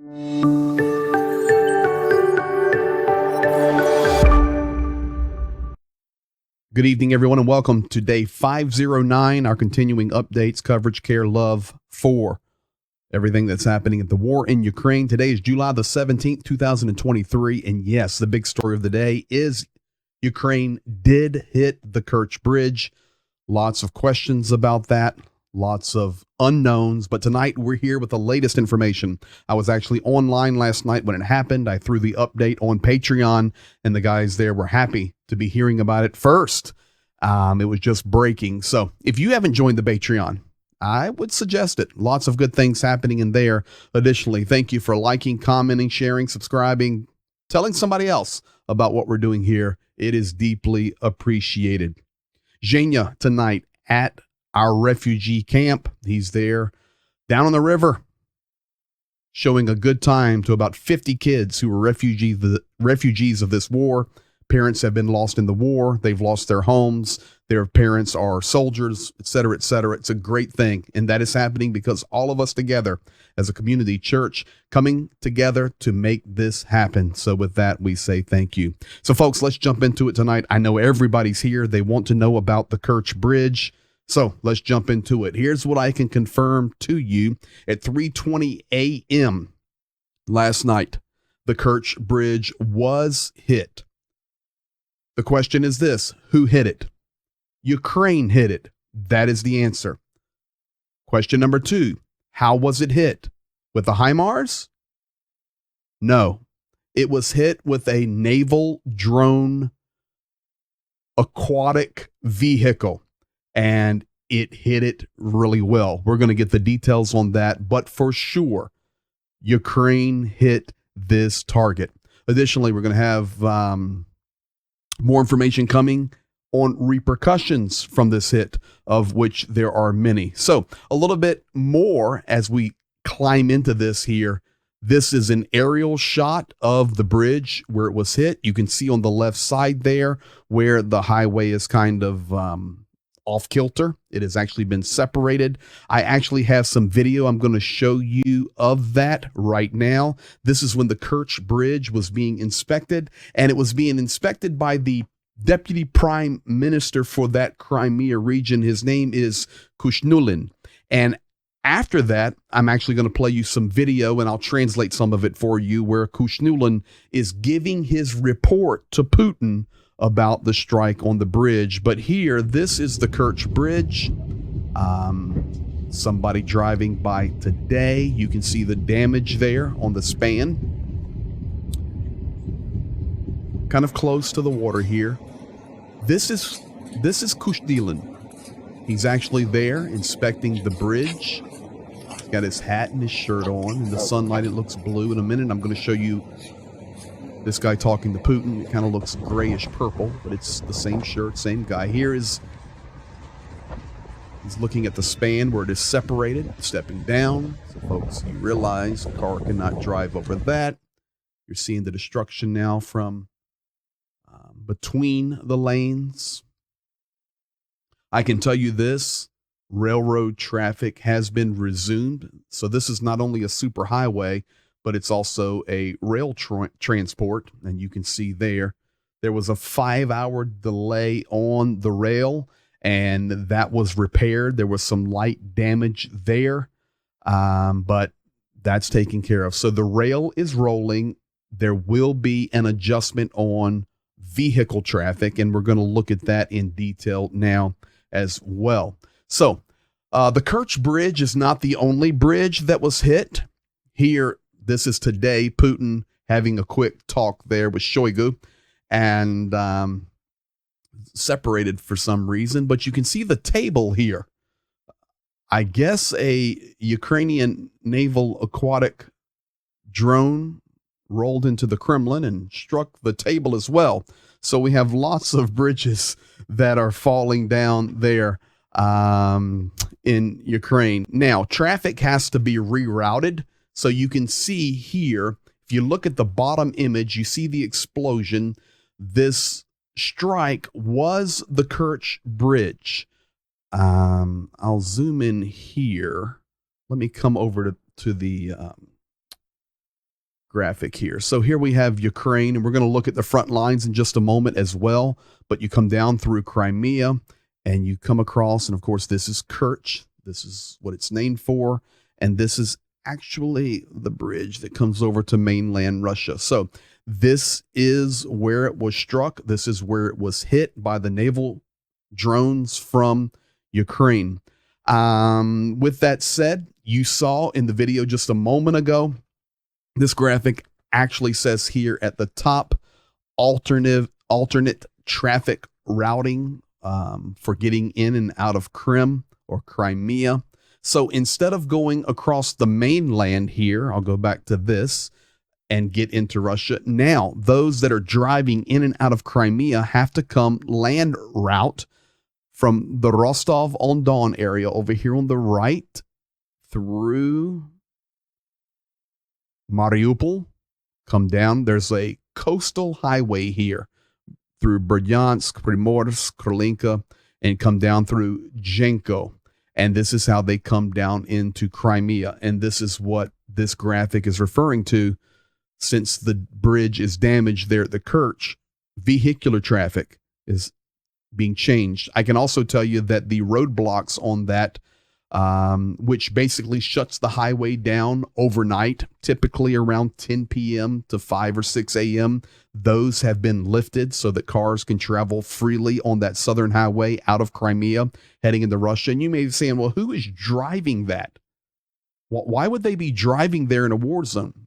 Good evening, everyone, and welcome to day 509, our continuing updates, coverage, care, love for everything that's happening at the war in Ukraine. Today is July the 17th, 2023, and yes, the big story of the day is Ukraine did hit the Kerch bridge. Lots of questions about that, lots of unknowns, but tonight we're here with the latest information. I was actually online last night when it happened. I threw the update on Patreon, and the guys there were happy to be hearing about it first. It was just breaking. So if you haven't joined the Patreon, I would suggest it. Lots of good things happening in there. Additionally, thank you for liking, commenting, sharing, subscribing, telling somebody else about what we're doing here. It is deeply appreciated. Zhenya tonight at our refugee camp. He's there down on the river showing a good time to about 50 kids who were refugees of this war. Parents have been lost in the war. They've lost their homes. Their parents are soldiers, et cetera, et cetera. It's a great thing. And that is happening because all of us together as a community church coming together to make this happen. So with that, we say thank you. So folks, let's jump into it tonight. I know everybody's here. They want to know about the Kerch Bridge. So let's jump into it. Here's what I can confirm to you. At 3:20 a.m. last night, the Kerch Bridge was hit. The question is this: who hit it? Ukraine hit it. That is the answer. Question number 2, how was it hit? With the HIMARS? No. It was hit with a naval drone aquatic vehicle, and it hit it really well. We're going to get the details on that, but for sure, Ukraine hit this target. Additionally, we're going to have more information coming on repercussions from this hit, of which there are many. So a little bit more as we climb into this here. This is an aerial shot of the bridge where it was hit. You can see on the left side there where the highway is kind of off kilter. It has actually been separated. I actually have some video I'm going to show you of that right now. This is when the Kerch Bridge was being inspected, and it was being inspected by the Deputy Prime Minister for that Crimea region. His name is Kushnulin. And after that, I'm actually going to play you some video, and I'll translate some of it for you, where Kushnulin is giving his report to Putin about the strike on the bridge. But here, this is the Kerch Bridge. Somebody driving by today. You can see the damage there on the span. Kind of close to the water here. This is Kushnulin. He's actually there inspecting the bridge. He's got his hat and his shirt on. In the sunlight, it looks blue. In a minute, I'm going to show you this guy talking to Putin. It kind of looks grayish purple, but it's the same shirt, same guy. Here is, he's looking at the span where it is separated, stepping down. So folks, you realize the car cannot drive over that. You're seeing the destruction now from between the lanes. I can tell you this: railroad traffic has been resumed. So this is not only a super highway, but it's also a rail transport. And you can see there was a 5-hour delay on the rail, and that was repaired. There was some light damage there, but that's taken care of. So the rail is rolling. There will be an adjustment on vehicle traffic, and we're going to look at that in detail now as well. So the Kerch Bridge is not the only bridge that was hit. Here, this is today, Putin having a quick talk there with Shoigu, and separated for some reason, but you can see the table here. I guess a Ukrainian naval aquatic drone rolled into the Kremlin and struck the table as well. So we have lots of bridges that are falling down there in Ukraine. Now, traffic has to be rerouted. So you can see here, if you look at the bottom image, you see the explosion. This strike was the Kerch Bridge. I'll zoom in here. Let me come over to the graphic here. So here we have Ukraine, and we're going to look at the front lines in just a moment as well. But you come down through Crimea, and you come across, and of course, this is Kerch. This is what it's named for. And this is actually the bridge that comes over to mainland Russia. So this is where it was struck. This is where it was hit by the naval drones from Ukraine. With that said, you saw in the video just a moment ago, this graphic actually says here at the top, alternate traffic routing for getting in and out of Crimea or Crimea. So instead of going across the mainland here, I'll go back to this and get into Russia. Now, those that are driving in and out of Crimea have to come land route from the Rostov-on-Don area over here on the right through Mariupol, come down. There's a coastal highway here through Bryansk, Primorsk, Krylenka, and come down through Jenko. And this is how they come down into Crimea. And this is what this graphic is referring to. Since the bridge is damaged there at the Kerch, vehicular traffic is being changed. I can also tell you that the roadblocks on that, which basically shuts the highway down overnight, typically around 10 p.m. to 5 or 6 a.m., those have been lifted so that cars can travel freely on that southern highway out of Crimea, heading into Russia. And you may be saying, well, who is driving that? Why would they be driving there in a war zone?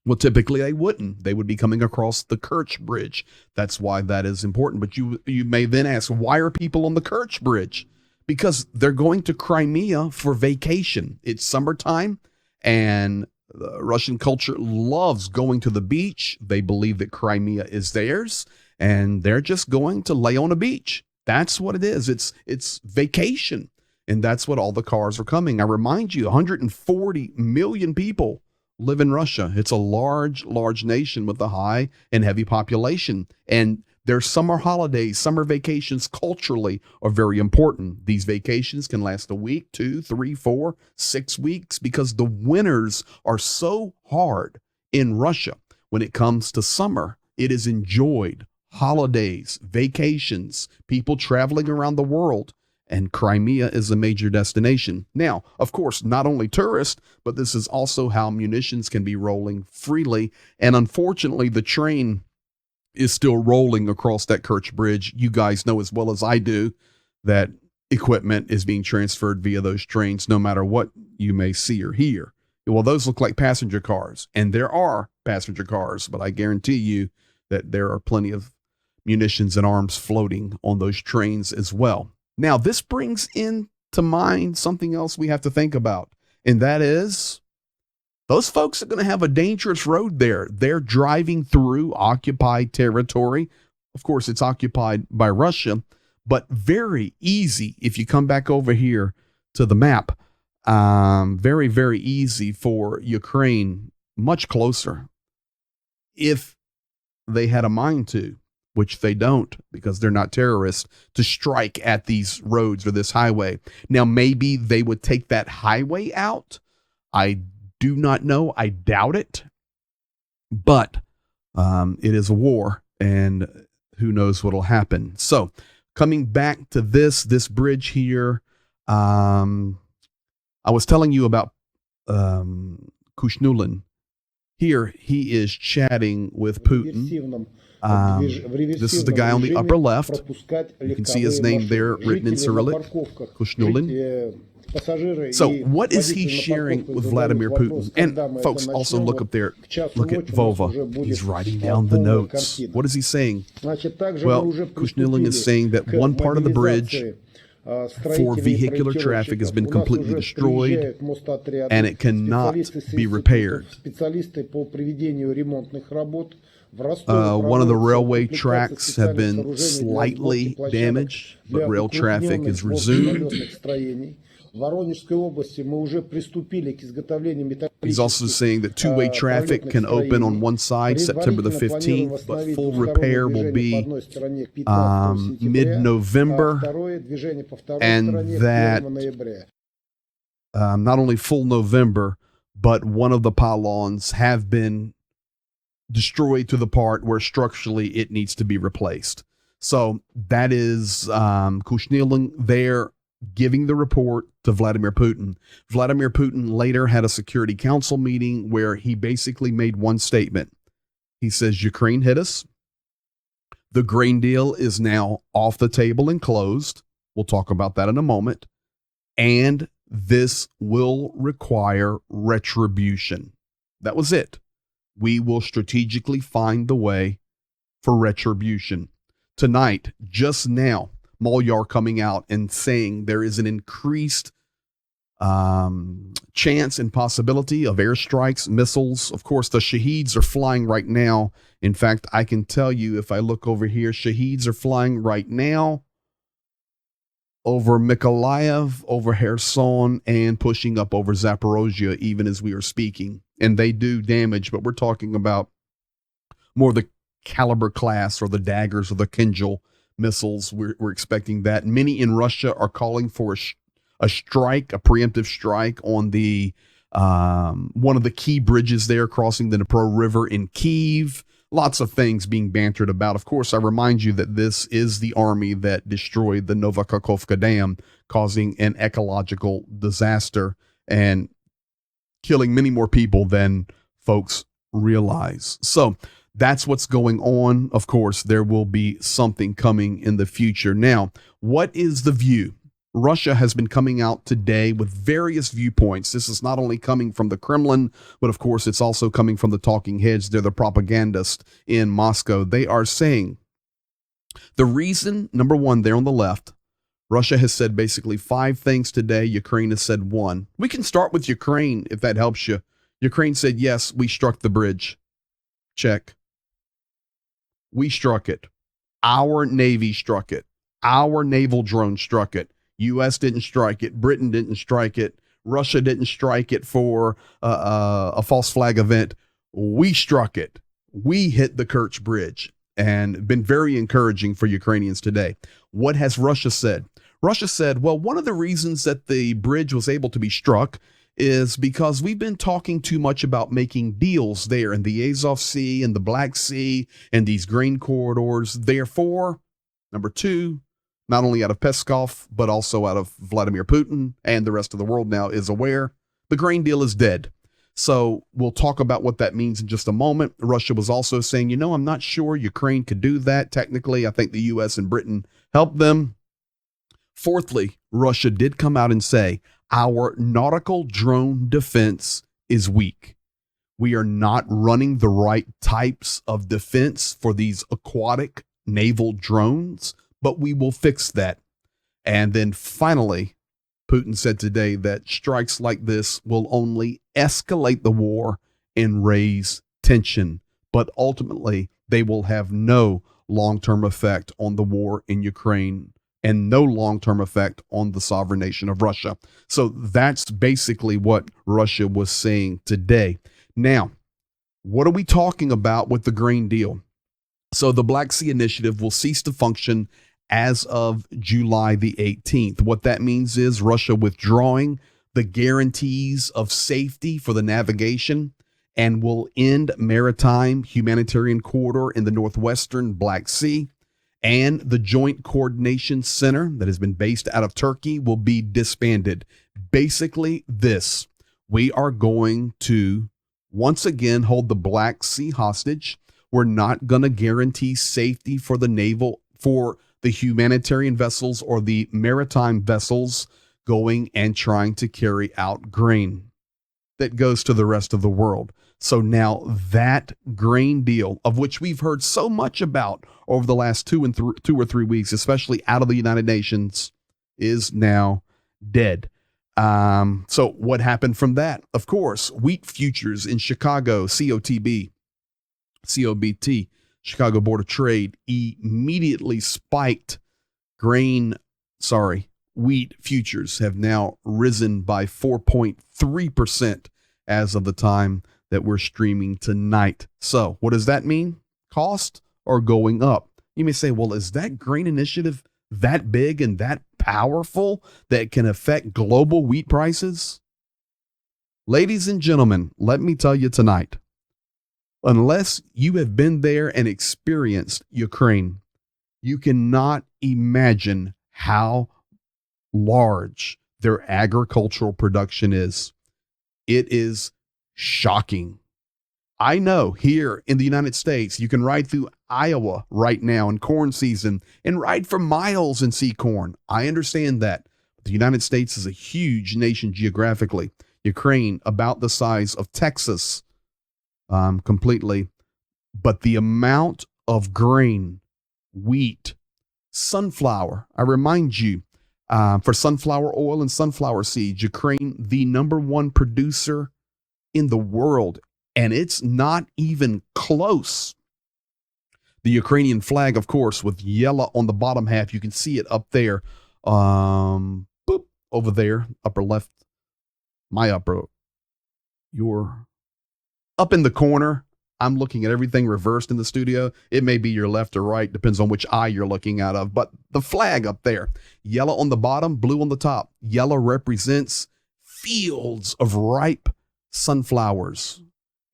Well, typically they wouldn't. They would be coming across the Kerch Bridge. That's why that is important. But you may then ask, why are people on the Kerch Bridge? Because they're going to Crimea for vacation. It's summertime, and Russian culture loves going to the beach. They believe that Crimea is theirs, and they're just going to lay on a beach. That's what it is. It's vacation, and that's what all the cars are coming. I remind you, 140 million people live in Russia. It's a large nation with a high and heavy population. And their summer holidays, summer vacations culturally are very important. These vacations can last a week, 2, 3, 4, 6 weeks because the winters are so hard in Russia. When it comes to summer, it is enjoyed. Holidays, vacations, people traveling around the world. And Crimea is a major destination. Now, of course, not only tourists, but this is also how munitions can be rolling freely. And unfortunately, the train is still rolling across that Kerch Bridge. You guys know as well as I do that equipment is being transferred via those trains, no matter what you may see or hear. Well, those look like passenger cars, and there are passenger cars, but I guarantee you that there are plenty of munitions and arms floating on those trains as well. Now, this brings into mind something else we have to think about, and that is those folks are going to have a dangerous road there. They're driving through occupied territory. Of course, it's occupied by Russia, but very easy if you come back over here to the map. Very, very easy for Ukraine, much closer, if they had a mind to, which they don't because they're not terrorists, to strike at these roads or this highway. Now, maybe they would take that highway out. I do not know. I doubt it. But it is a war, and who knows what will happen. So coming back to this bridge here, I was telling you about Kushnulin. Here he is chatting with Putin. This is the guy on the upper left. You can see his name there written in Cyrillic, Kushnulin. So what is he sharing with Vladimir Putin? And folks, also look up there, look at Vova. He's writing down the notes. What is he saying? Well, Kushnulin is saying that one part of the bridge for vehicular traffic has been completely destroyed and it cannot be repaired. One of the railway tracks have been slightly damaged, but rail traffic is resumed. He's also saying that two-way traffic can open on one side September the 15th, but full repair will be mid-November, and that not only full November, but one of the pylons have been destroyed to the part where structurally it needs to be replaced. So that is Kushnilin there giving the report to Vladimir Putin. Vladimir Putin later had a Security Council meeting where he basically made one statement. He says, Ukraine hit us. The grain deal is now off the table and closed. We'll talk about that in a moment. And this will require retribution. That was it. We will strategically find the way for retribution. Tonight, just now, Molyar coming out and saying there is an increased chance and possibility of airstrikes, missiles. Of course, the Shaheeds are flying right now. In fact, I can tell you if I look over here, Shaheeds are flying right now over Mykolaiv, over Kherson, and pushing up over Zaporozhye, even as we are speaking. And they do damage, but we're talking about more the Caliber class or the daggers or the Kinjal missiles. We're expecting that. Many in Russia are calling for a strike, a preemptive strike on the one of the key bridges there crossing the Dnipro River in Kyiv. Lots of things being bantered about. Of course, I remind you that this is the army that destroyed the Novokakhovka Dam, causing an ecological disaster and killing many more people than folks realize. So that's what's going on. Of course, there will be something coming in the future. Now, what is the view? Russia has been coming out today with various viewpoints. This is not only coming from the Kremlin, but of course, it's also coming from the talking heads. They're the propagandists in Moscow. They are saying the reason, number one, there on the left, Russia has said basically 5 things today. Ukraine has said 1. We can start with Ukraine if that helps you. Ukraine said, yes, we struck the bridge. Check. We struck it. Our Navy struck it. Our naval drone struck it. U.S. didn't strike it. Britain didn't strike it. Russia didn't strike it for a false flag event. We struck it. We hit the Kerch bridge, and been very encouraging for Ukrainians today. What has Russia said? Russia said, well, one of the reasons that the bridge was able to be struck is because we've been talking too much about making deals there in the Azov Sea and the Black Sea and these grain corridors. Therefore, number 2, not only out of Peskov, but also out of Vladimir Putin and the rest of the world now is aware, the grain deal is dead. So we'll talk about what that means in just a moment. Russia was also saying, I'm not sure Ukraine could do that. Technically, I think the U.S. and Britain helped them. Fourthly, Russia did come out and say, our nautical drone defense is weak. We are not running the right types of defense for these aquatic naval drones, but we will fix that. And then finally, Putin said today that strikes like this will only escalate the war and raise tension, but ultimately they will have no long-term effect on the war in Ukraine and no long-term effect on the sovereign nation of Russia. So that's basically what Russia was saying today. Now, what are we talking about with the grain deal? So the Black Sea Initiative will cease to function as of July the 18th. What that means is Russia withdrawing the guarantees of safety for the navigation and will end maritime humanitarian corridor in the northwestern Black Sea. And the Joint Coordination Center that has been based out of Turkey will be disbanded. Basically this, we are going to once again hold the Black Sea hostage. We're not going to guarantee safety for the humanitarian vessels or the maritime vessels going and trying to carry out grain that goes to the rest of the world. So now that grain deal, of which we've heard so much about over the last 2 or 3 weeks, especially out of the United Nations, is now dead. So what happened from that? Of course, wheat futures in Chicago, COBT, Chicago Board of Trade, immediately spiked. Wheat futures have now risen by 4.3% as of the time that we're streaming tonight. So what does that mean? Cost are going up. You may say, well, is that grain initiative that big and that powerful that can affect global wheat prices? Ladies and gentlemen, let me tell you tonight, Unless you have been there and experienced Ukraine, you cannot imagine how large their agricultural production is. It is shocking. I know here in the United States, you can ride through Iowa right now in corn season and ride for miles and see corn. I understand that. The United States is a huge nation geographically. Ukraine, about the size of Texas, completely. But the amount of grain, wheat, sunflower, I remind you, for sunflower oil and sunflower seeds, Ukraine, the number one producer in the world, and it's not even close. The Ukrainian flag, of course, with yellow on the bottom half, you can see it up there, boop, over there, upper left, your up in the corner. I'm looking at everything reversed in the studio. It may be your left or right, depends on which eye you're looking out of. But the flag up there, yellow on the bottom, blue on the top. Yellow represents fields of ripe sunflowers,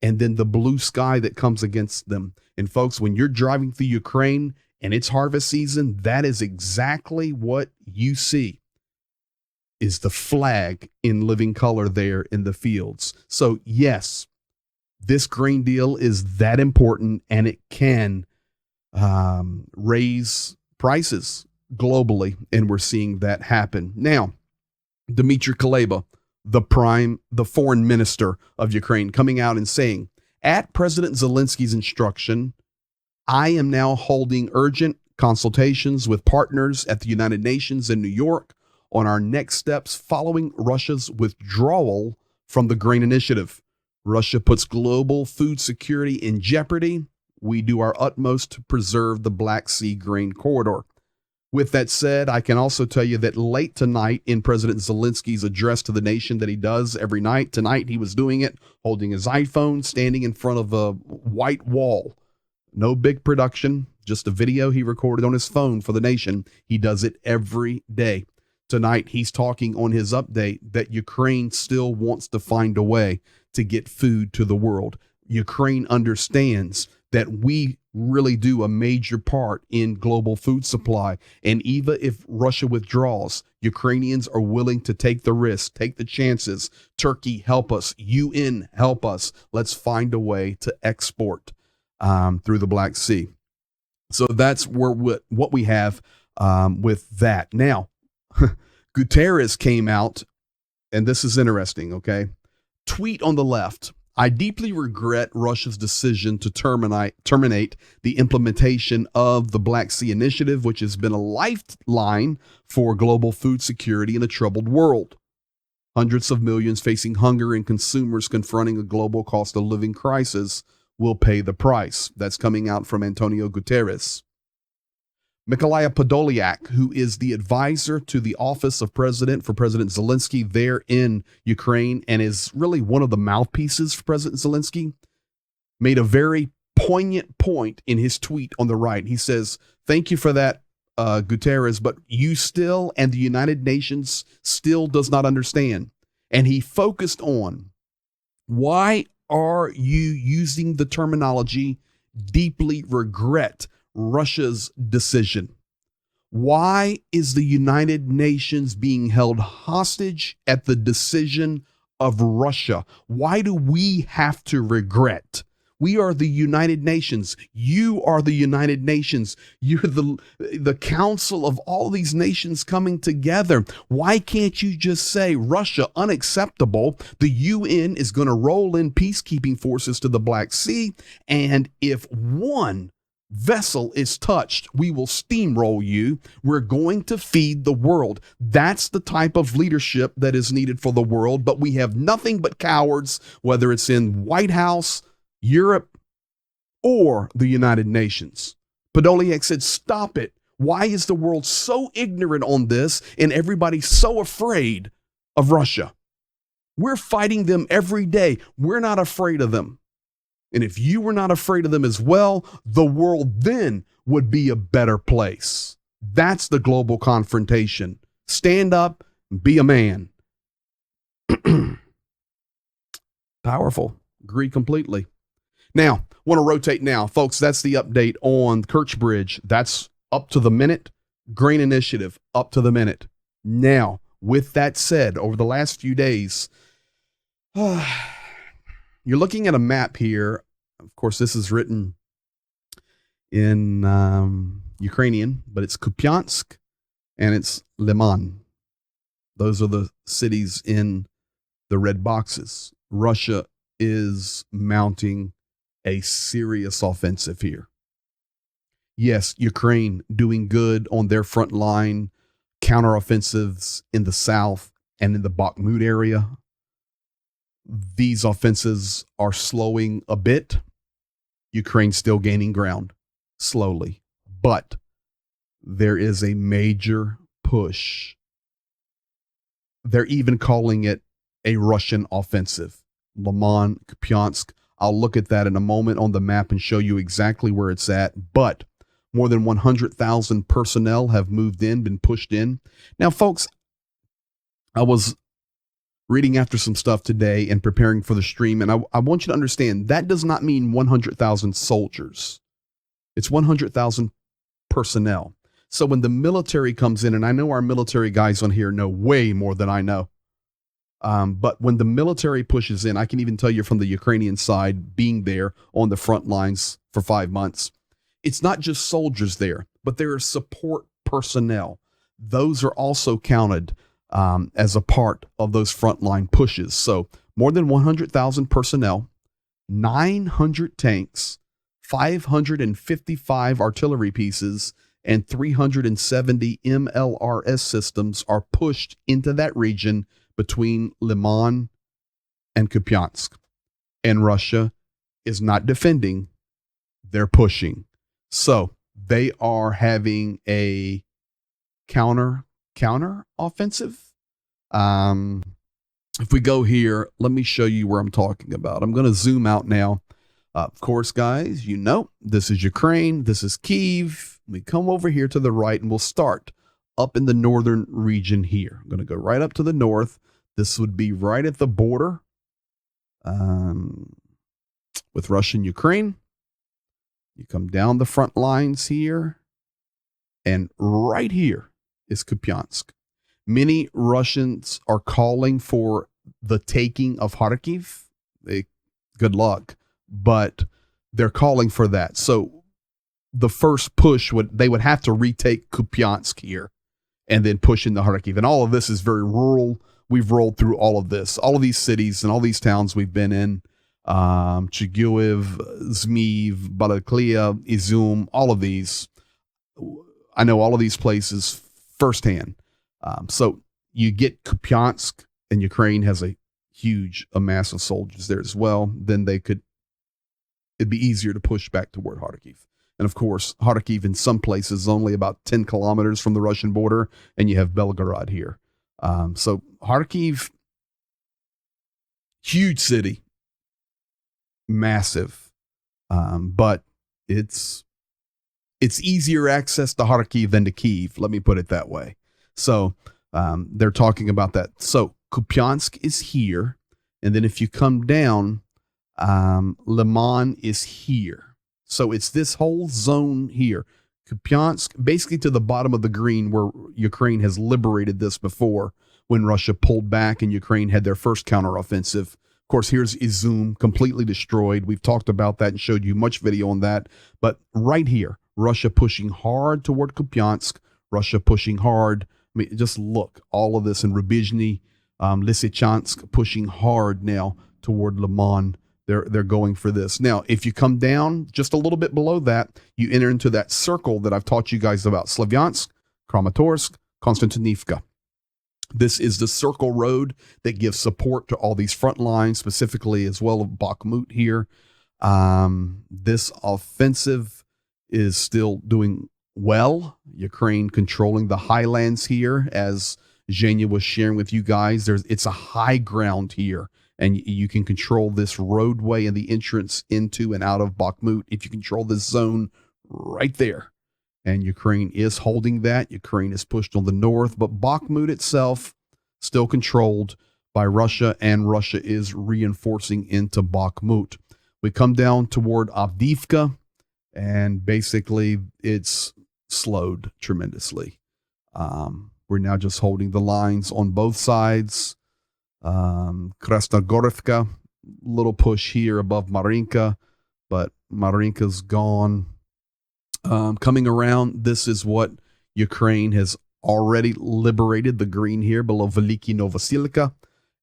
and then the blue sky that comes against them. And folks, when you're driving through Ukraine and it's harvest season, that is exactly what you see, is the flag in living color there in the fields. So yes, this grain deal is that important, and it can raise prices globally, and we're seeing that happen. Now, Dmitry Kuleba, the foreign minister of Ukraine, coming out and saying, at President Zelensky's instruction, I am now holding urgent consultations with partners at the United Nations in New York on our next steps following Russia's withdrawal from the grain initiative. Russia puts global food security in jeopardy. We do our utmost to preserve the Black Sea grain corridor. With that said, I can also tell you that late tonight in President Zelensky's address to the nation that he does every night, tonight he was doing it, holding his iPhone, standing in front of a white wall. No big production, just a video he recorded on his phone for the nation. He does it every day. Tonight, he's talking on his update that Ukraine still wants to find a way to get food to the world. Ukraine understands that we really do a major part in global food supply. And even if Russia withdraws, Ukrainians are willing to take the risk, take the chances. Turkey, help us. UN, help us. Let's find a way to export through the Black Sea. So that's where what we have with that. Now, Guterres came out, and this is interesting, okay? Tweet on the left. I deeply regret Russia's decision to terminate the implementation of the Black Sea Initiative, which has been a lifeline for global food security in a troubled world. Hundreds of millions facing hunger and consumers confronting a global cost of living crisis will pay the price. That's coming out from Antonio Guterres. Mykola Podolyak, who is the advisor to the office of president for President Zelensky there in Ukraine and is really one of the mouthpieces for President Zelensky, made a very poignant point in his tweet on the right. He says, thank you for that, Guterres, but you still and the United Nations still does not understand. And he focused on, why are you using the terminology deeply regret Russia's decision? Why is the United Nations being held hostage at the decision of Russia? Why do we have to regret? We are the United Nations. You are the United Nations. You're the council of all these nations coming together. Why can't you just say, Russia, unacceptable. The UN is going to roll in peacekeeping forces to the Black Sea. And if one vessel is touched, we will steamroll you. We're going to feed the world. That's the type of leadership that is needed for the world. But we have nothing but cowards, whether it's in White House, Europe, or the United Nations. Podolyak said, stop it. Why is the world so ignorant on this and everybody so afraid of Russia? We're fighting them every day. We're not afraid of them. And if you were not afraid of them as well, the world then would be a better place. That's the global confrontation. Stand up and be a man. Powerful. Agree completely. Now, want to rotate now. Folks, that's the update on Kerch Bridge. That's up to the minute. Grain Initiative, up to the minute. Now, with that said, over the last few days, you're looking at a map here. Of course, this is written in Ukrainian, but it's Kupiansk and it's Liman. Those are the cities in the red boxes. Russia is mounting a serious offensive here. Yes, Ukraine doing good on their front line, counteroffensives in the south and in the Bakhmut area. These offensives are slowing a bit. Ukraine still gaining ground slowly, but there is a major push. They're even calling it a Russian offensive. Liman, Kupiansk. I'll look at that in a moment on the map and show you exactly where it's at. But more than 100,000 personnel have moved in, been pushed in. Now, folks, I was reading after some stuff today and preparing for the stream, and I want you to understand that does not mean 100,000 soldiers. It's 100,000 personnel. So when the military comes in, and I know our military guys on here know way more than I know, but when the military pushes in, I can even tell you from the Ukrainian side, being there on the front lines for 5 months, it's not just soldiers there, but there are support personnel. Those are also counted as a part of those frontline pushes. So more than 100,000 personnel, 900 tanks, 555 artillery pieces, and 370 MLRS systems are pushed into that region between Liman and Kupiansk. And Russia is not defending, they're pushing. So they are having a counter offensive. If we go here, let me show you where I'm talking about. I'm going to zoom out now. Of course, guys, you know, this is Ukraine. This is Kyiv. We come over here to the right and we'll start up in the northern region here. I'm going to go right up to the north. This would be right at the border with Russia and Ukraine. You come down the front lines here, and right here is Kupiansk. Many Russians are calling for the taking of Kharkiv. Good luck, but they're calling for that. So the first push they would have to retake Kupiansk here and then push into Kharkiv. And all of this is very rural. We've rolled through all of this, all of these cities and all these towns we've been in. Chigiev, Zmiv, Balaklia, Izum, all of these. I know all of these places firsthand. So you get Kupiansk, and Ukraine has a mass of soldiers there as well. Then it'd be easier to push back toward Kharkiv. And of course, Kharkiv in some places is only about 10 kilometers from the Russian border, and you have Belgorod here. So Kharkiv, huge city, massive, but it's easier access to Kharkiv than to Kyiv. Let me put it that way. So they're talking about that. So Kupiansk is here, and then if you come down, Liman is here. So it's this whole zone here. Kupiansk, basically to the bottom of the green where Ukraine has liberated this before when Russia pulled back and Ukraine had their first counteroffensive. Of course, here's Izum, completely destroyed. We've talked about that and showed you much video on that. But right here, Russia pushing hard toward Kupiansk, Russia pushing hard. I mean, just look, all of this in Rubizhny, Lysychansk pushing hard now toward Liman. They're going for this. Now, if you come down just a little bit below that, you enter into that circle that I've taught you guys about: Slavyansk, Kramatorsk, Konstantinivka. This is the circle road that gives support to all these front lines, specifically as well of Bakhmut here. This offensive is still doing well. Ukraine controlling the highlands here, as Zhenya was sharing with you guys. It's a high ground here, and you can control this roadway and the entrance into and out of Bakhmut if you control this zone right there. And Ukraine is holding that. Ukraine is pushed on the north, but Bakhmut itself still controlled by Russia, and Russia is reinforcing into Bakhmut. We come down toward Avdiivka, and basically it's slowed tremendously. We're now just holding the lines on both sides. Krasnogorivka, little push here above Marinka, but Marinka's gone. Coming around, this is what Ukraine has already liberated, the green here below Veliki Novosilka.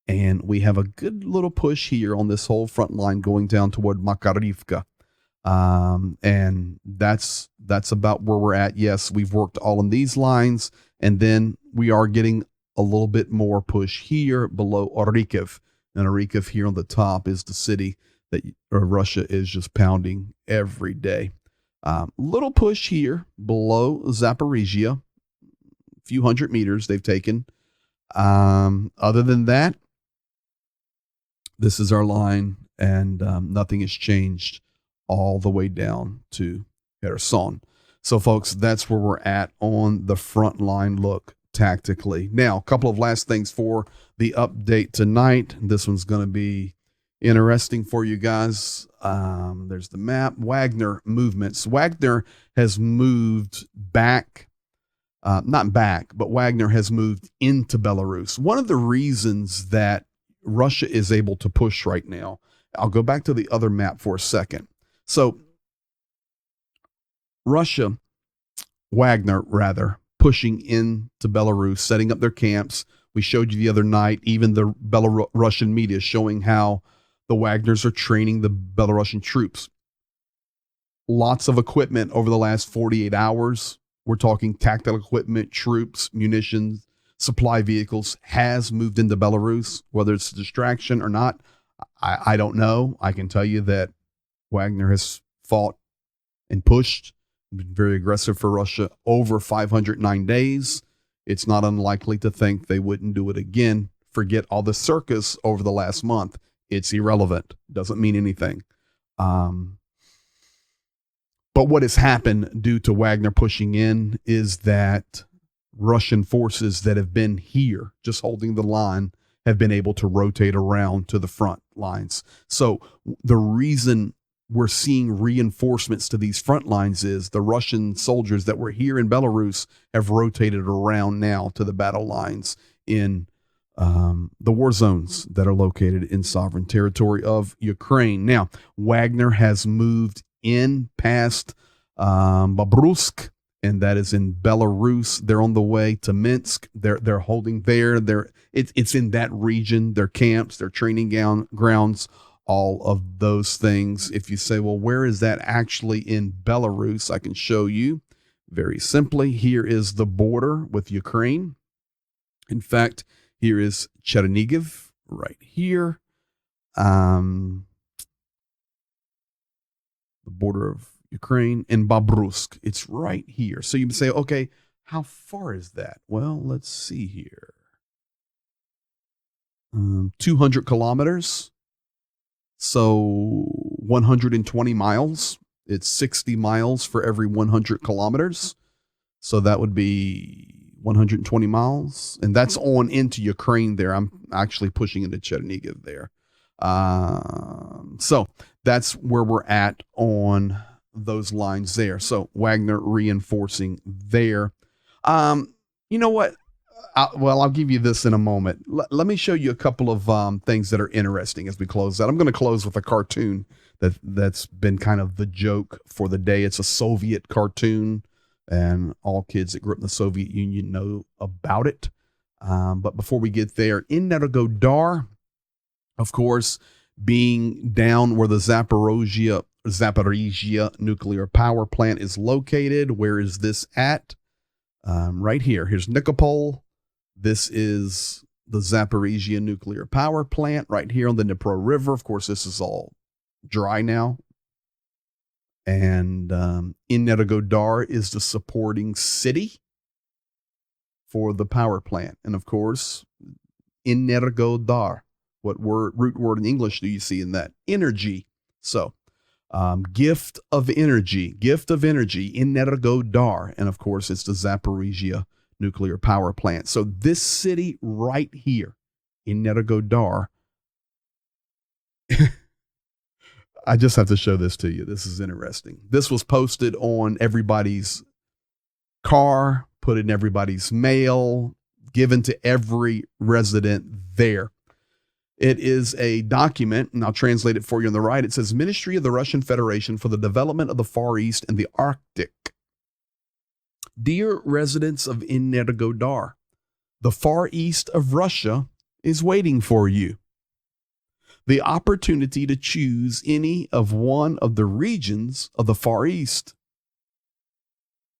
And we have a good little push here on this whole front line going down toward Makarivka. And that's about where we're at. Yes, we've worked all in these lines, and then we are getting a little bit more push here below Orikhiv. And Orikhiv here on the top is the city that Russia is just pounding every day. Little push here below Zaporizhia, a few hundred meters they've taken. Other than that, this is our line, and nothing has changed all the way down to Kherson. So, folks, that's where we're at on the front line look tactically. Now, a couple of last things for the update tonight. This one's going to be interesting for you guys. There's the map. Wagner movements. Wagner has moved back, not back, but Wagner has moved into Belarus. One of the reasons that Russia is able to push right now, I'll go back to the other map for a second. So Russia, Wagner rather, pushing into Belarus, setting up their camps. We showed you the other night, even the Belarusian media showing how the Wagners are training the Belarusian troops. Lots of equipment over the last 48 hours. We're talking tactical equipment, troops, munitions, supply vehicles has moved into Belarus. Whether it's a distraction or not, I don't know. I can tell you that Wagner has fought and pushed, been very aggressive for Russia over 509 days. It's not unlikely to think they wouldn't do it again. Forget all the circus over the last month. It's irrelevant. Doesn't mean anything. But what has happened due to Wagner pushing in is that Russian forces that have been here, just holding the line, have been able to rotate around to the front lines. So the reason we're seeing reinforcements to these front lines is the Russian soldiers that were here in Belarus have rotated around now to the battle lines in the war zones that are located in sovereign territory of Ukraine. Now, Wagner has moved in past Babrusk, and that is in Belarus. They're on the way to Minsk. They're holding there. It's in that region. Their camps, their training grounds, all of those things. If you say, well, where is that actually in Belarus? I can show you very simply. Here is the border with Ukraine. In fact, here is Chernihiv right here. The border of Ukraine and Babrusk. It's right here. So you can say, okay, how far is that? Well, let's see here. 200 kilometers. So 120 miles. It's 60 miles for every 100 kilometers. So that would be 120 miles. And that's on into Ukraine there. I'm actually pushing into Chernihiv there. So that's where we're at on those lines there. So Wagner reinforcing there. You know what? I'll give you this in a moment. Let me show you a couple of things that are interesting as we close out. I'm going to close with a cartoon that's been kind of the joke for the day. It's a Soviet cartoon, and all kids that grew up in the Soviet Union know about it. But before we get there, in Energodar, of course, being down where the Zaporizhia nuclear power plant is located. Where is this at? Right here. Here's Nikopol. This is the Zaporizhia nuclear power plant right here on the Dnipro River. Of course, this is all dry now. And in Energodar is the supporting city for the power plant. And of course, in Energodar, what root word in English do you see in that? Energy. So gift of energy in Energodar. And of course, it's the Zaporizhia nuclear power plant. So this city right here in Energodar, I just have to show this to you. This is interesting. This was posted on everybody's car, put in everybody's mail, given to every resident there. It is a document, and I'll translate it for you on the right. It says, Ministry of the Russian Federation for the Development of the Far East and the Arctic. Dear residents of Energodar, the Far East of Russia is waiting for you. The opportunity to choose any of one of the regions of the Far East.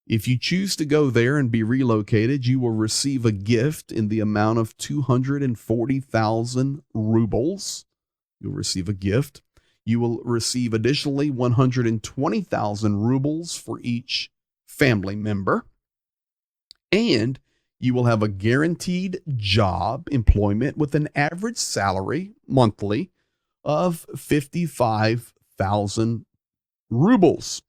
If you choose to go there and be relocated, you will receive a gift in the amount of 240,000 rubles. You'll receive a gift. You will receive additionally 120,000 rubles for each family member. And you will have a guaranteed job employment with an average salary monthly of 55,000 rubles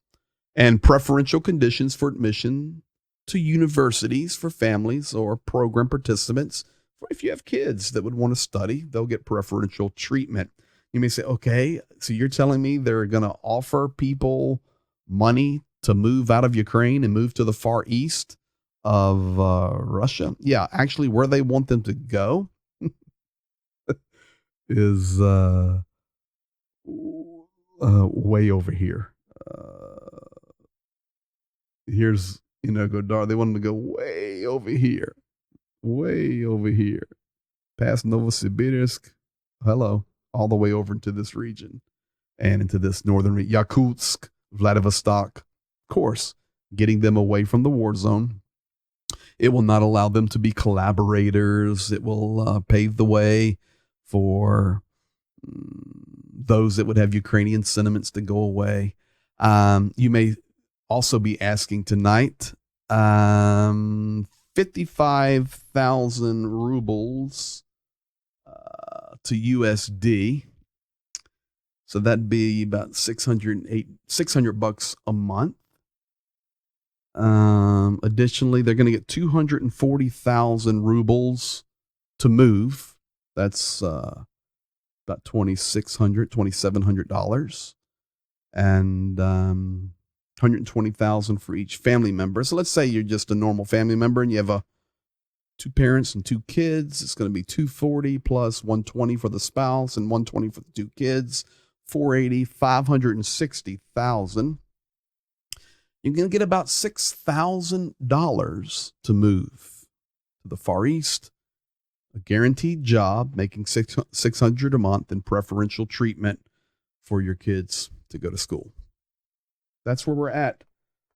and preferential conditions for admission to universities for families or program participants. If you have kids that would want to study, they'll get preferential treatment. You may say, okay, so you're telling me they're going to offer people money to move out of Ukraine and move to the Far East of Russia? Yeah, actually, where they want them to go is way over here. Here's Godar. They want them to go way over here, past Novosibirsk. Hello, all the way over into this region and into this northern Yakutsk, Vladivostok. Of course, getting them away from the war zone. It will not allow them to be collaborators. It will pave the way for those that would have Ukrainian sentiments to go away. You may also be asking tonight, 55,000 rubles to USD. So that'd be about $600 a month. Additionally, they're going to get 240,000 rubles to move. That's about $2,700. And 120,000 for each family member. So let's say you're just a normal family member and you have two parents and two kids. It's going to be 240 plus 120 for the spouse and 120 for the two kids. 480, 560,000. You're going to get about $6,000 to move to the Far East. A guaranteed job, making $600 a month, and preferential treatment for your kids to go to school. That's where we're at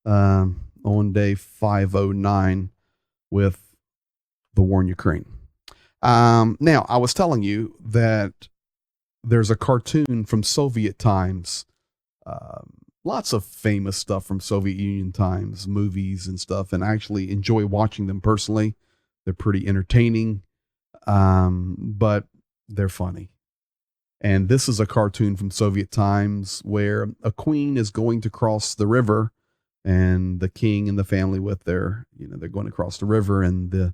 on day 509 with the war in Ukraine. Now, I was telling you that there's a cartoon from Soviet times. Lots of famous stuff from Soviet Union times, movies and stuff, and I actually enjoy watching them personally. They're pretty entertaining, but they're funny. And this is a cartoon from Soviet times where a queen is going to cross the river, and the king and the family with they're going to cross the river, and the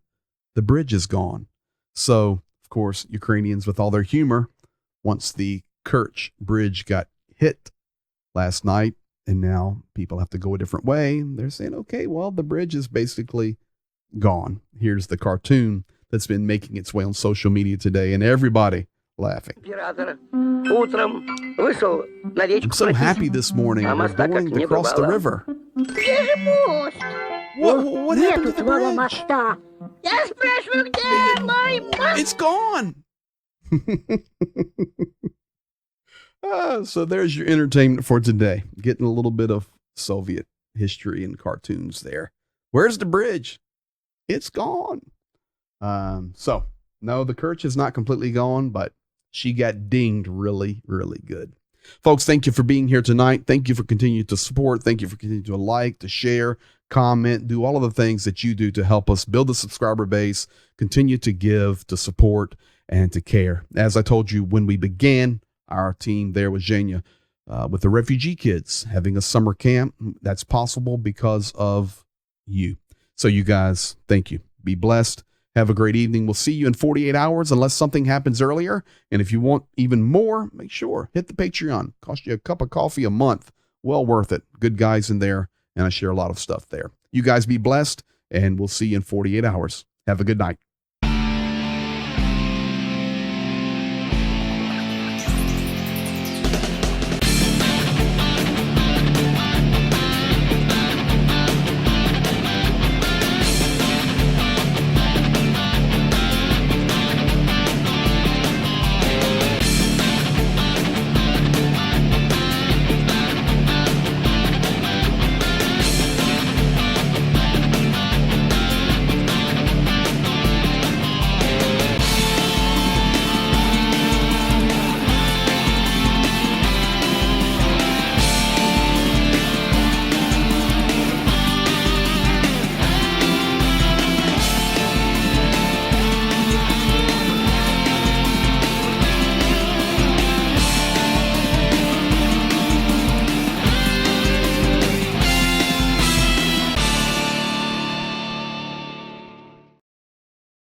bridge is gone. So, of course, Ukrainians, with all their humor, once the Kerch bridge got hit last night, and now people have to go a different way, they're saying, okay, well, the bridge is basically gone. Here's the cartoon that's been making its way on social media today, and everybody laughing. I'm so happy this morning. We're going to cross the river. What happened to the bridge? It's gone. So there's your entertainment for today. Getting a little bit of Soviet history and cartoons there. Where's the bridge? It's gone. So no, the Kerch is not completely gone, but she got dinged really, really good. Folks, thank you for being here tonight. Thank you for continuing to support. Thank you for continuing to like, to share, comment, do all of the things that you do to help us build the subscriber base, continue to give, to support, and to care. As I told you when we began our team there with Zhenya, with the refugee kids having a summer camp, that's possible because of you. So you guys, thank you. Be blessed. Have a great evening. We'll see you in 48 hours unless something happens earlier. And if you want even more, make sure, hit the Patreon. Cost you a cup of coffee a month. Well worth it. Good guys in there, and I share a lot of stuff there. You guys be blessed, and we'll see you in 48 hours. Have a good night.